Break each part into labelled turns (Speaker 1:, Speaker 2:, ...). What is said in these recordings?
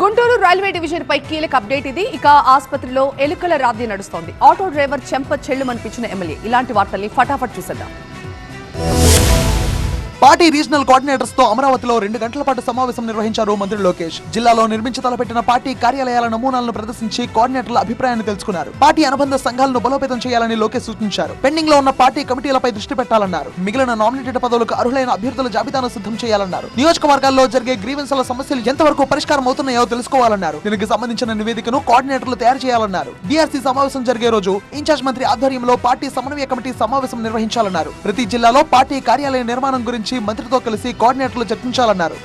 Speaker 1: Guntur railway division పై కీలక update ఇది. ఇక ఆసుపత్రిలో ఎలుకల రాద్ది నడుస్తోంది. ఆటో డ్రైవర్ చెంప చెల్లుమనిపించిన ఎమ్మెల్యే. ఇలాంటి వార్తల్ని ఫటాఫట్ చూసేద్దాం.
Speaker 2: పార్టీ రీజనల్ కోఆర్డినేటర్స్ తో అమరావతిలో 2 గంటల పాటు సమావేశం నిర్వహించారు మంత్రి లోకేష్. జిల్లాలో నిర్మించి తలపెట్టిన పార్టీ కార్యాలయాల నమూనాలను ప్రదర్శించి కోఆర్డినేటర్ల అభిప్రాయాన్ని తెలుసుకున్నారు. పార్టీ అనుబంధ సంఘాలను బలోపేతం చేయాలని లోకేష్ సూచించారు. పెండింగ్ లో ఉన్న పార్టీ కమిటీలపై దృష్టి పెట్టాలన్నారు. మిగిలిన నామినేటెడ్ పదవులకు అర్హులైన అభ్యర్థుల జాబితాను సిద్ధం చేయాలన్నారు. నియోజకవర్గాల్లో జరిగే గ్రీవెన్స్ల సమస్యలు ఎంతవరకు పరిష్కారం అవుతున్నాయో తెలుసుకోవాలన్నారు. దీనికి సంబంధించిన నివేదికను కోఆర్డినేటర్లు తయారు చేయాలన్నారు. డీఆర్సీ సమావేశం జరిగే రోజు ఇన్ఛార్జ్ మంత్రి ఆధ్వర్యంలో పార్టీ సమన్వయ కమిటీ సమావేశం నిర్వహించాలన్నారు. ప్రతి జిల్లాలో పార్టీ కార్యాలయ నిర్మాణం గురించి మంత్రితో కలిసి కోఆర్డినేటర్లు చర్చించాలన్నారు.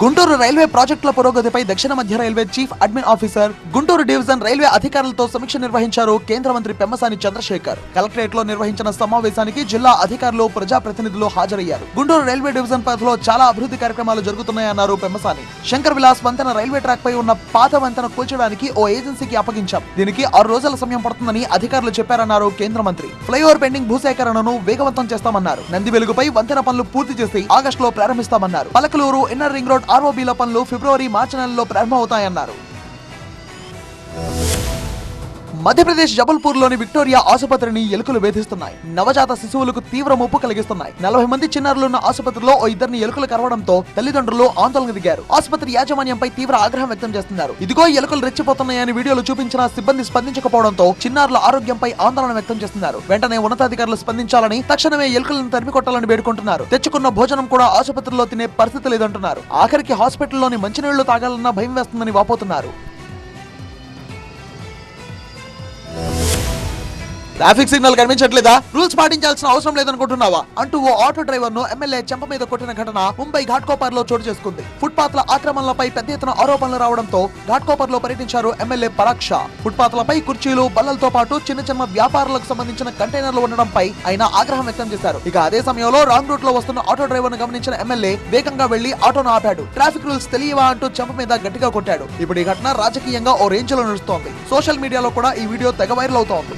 Speaker 2: గుంటూరు రైల్వే ప్రాజెక్టుల పురోగతిపై దక్షిణ మధ్య railway chief admin officer, Guntur division railway అధికారులతో సమీక్ష నిర్వహించారు కేంద్ర మంత్రి పెమ్మసాని చంద్రశేఖర్. కలెక్టరేట్ లో నిర్వహించిన సమావేశానికి జిల్లా అధికారులు, ప్రజాప్రతినిధులు హాజరయ్యారు. గుంటూరు రైల్వే డివిజన్ పరిధిలో చాలా అభివృద్ధి కార్యక్రమాలు జరుగుతున్నాయన్నారు పెమ్మసాని. శంకర్ విలాస్ వంతెన రైల్వే ట్రాక్ పై ఉన్న పాత వంతెన కూల్చడానికి ఓ ఏజెన్సీకి అప్పగించాం. దీనికి 6 రోజుల సమయం పడుతుందని అధికారులు చెప్పారన్నారు కేంద్ర మంత్రి. ఫ్లైఓవర్ పెండింగ్ భూసేకరణను వేగవంతం చేస్తామన్నారు. నంది వెలుగుపై వంతెన పనులు పూర్తి చేసి ఆగస్టులో ప్రారంభిస్తామన్నారు. పలకలూరు, ఇన్నర్ రింగ్ రోడ్ ఆర్ఓబీల పనులు ఫిబ్రవరి, మార్చి నెలలో ప్రారంభమవుతాయన్నారు. మధ్యప్రదేశ్ జబల్పూర్ లోని విక్టోరియా ఆసుపత్రిని ఎలుకలు వేధిస్తున్నాయి. నవజాత శిశువులకు తీవ్ర ముప్పు కలిగిస్తున్నాయి. 40 మంది చిన్నారులున్న ఆసుపత్రిలో ఓ 2 ఎలుకలు కరవడంతో తల్లిదండ్రులు ఆందోళన దిగారు. ఆసుపత్రి యాజమాన్యంపై తీవ్ర ఆగ్రహం వ్యక్తం చేస్తున్నారు. ఇదిగో ఎలుకలు రెచ్చిపోతున్నాయని వీడియోలు చూపించిన సిబ్బంది స్పందించకపోవడంతో చిన్నారుల ఆరోగ్యంపై ఆందోళన వ్యక్తం చేస్తున్నారు. వెంటనే ఉన్నతాధికారులు స్పందించాలని, తక్షణమే ఎలుకలను తరిమి కొట్టాలని వేడుకుంటున్నారు. తెచ్చుకున్న భోజనం కూడా ఆసుపత్రిలో తినే పరిస్థితి లేదంటున్నారు. ఆఖరికి హాస్పిటల్లోని మంచినీళ్లు తాగాలన్నా భయం వేస్తుందని వాపోతున్నారు. ట్రాఫిక్ సిగ్నల్ కనిపించట్లేదా? రూల్స్ పాటించాల్సిన అవసరం లేదనుకుంటున్నావా అంటూ ఓ ఆటో డ్రైవర్ ను ఎమ్మెల్యే చెంప మీద కొట్టిన ఘటన ముంబై ఘాట్కోపర్ లో చోటు చేసుకుంది. ఫుట్పాత్ల ఆక్రమణలపై పెద్ద ఎత్తున ఆరోపణలు రావడంతో ఘాట్కోపర్ లో పర్యటించారు ఎమ్మెల్యే పరాగ్ షా. ఫుట్పాత్లపై కుర్చీలు, బల్లలతో పాటు చిన్న వ్యాపారాలకు సంబంధించిన కంటైనర్లు ఉండడంపై ఆయన ఆగ్రహం వ్యక్తం చేశారు. ఇక అదే సమయంలో రాంగ్ రూట్ లో వస్తున్న ఆటో డ్రైవర్ ను గమనించిన ఎమ్మెల్యే వేగంగా వెళ్లి ఆటోను ఆపాడు. ట్రాఫిక్ రూల్స్ తెలియవా అంటూ చెంప మీద గట్టిగా కొట్టాడు. ఇప్పుడు ఈ ఘటన రాజకీయంగా ఓ రేంజ్ లో నడుస్తోంది. సోషల్ మీడియాలో కూడా ఈ వీడియో తెగ వైరల్ అవుతోంది.